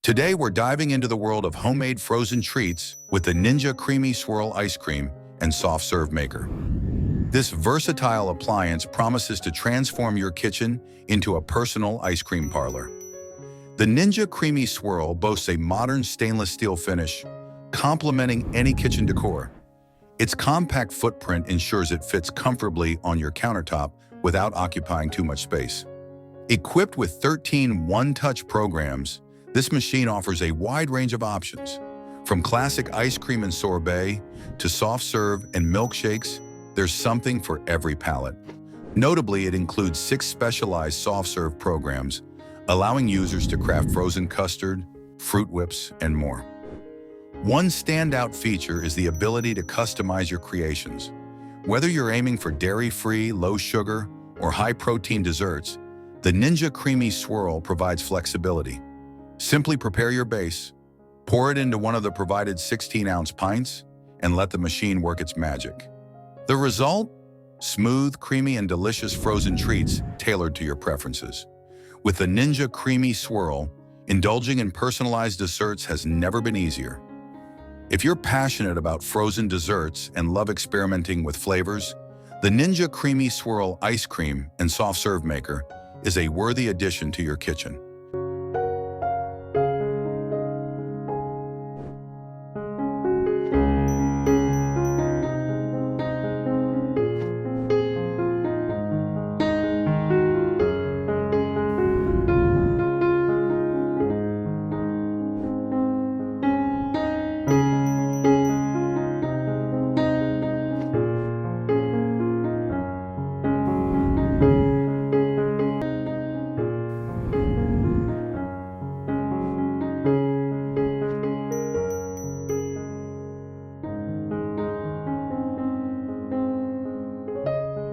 Today, we're diving into the world of homemade frozen treats with the Ninja CREAMi Swirl ice cream and soft serve maker. This versatile appliance promises to transform your kitchen into a personal ice cream parlor. The Ninja CREAMi Swirl boasts a modern stainless steel finish, complementing any kitchen decor. Its compact footprint ensures it fits comfortably on your countertop without occupying too much space. Equipped with 13 one-touch programs, this machine offers a wide range of options. From classic ice cream and sorbet to soft serve and milkshakes, there's something for every palate. Notably, it includes 6 specialized soft serve programs, allowing users to craft frozen custard, fruit whips, and more. One standout feature is the ability to customize your creations. Whether you're aiming for dairy-free, low-sugar, or high-protein desserts, the Ninja CREAMi Swirl provides flexibility. Simply prepare your base, pour it into one of the provided 16-ounce pints, and let the machine work its magic. The result? Smooth, creamy, and delicious frozen treats tailored to your preferences. With the Ninja CREAMi Swirl, indulging in personalized desserts has never been easier. If you're passionate about frozen desserts and love experimenting with flavors, the Ninja CREAMi Swirl ice cream and soft serve maker is a worthy addition to your kitchen.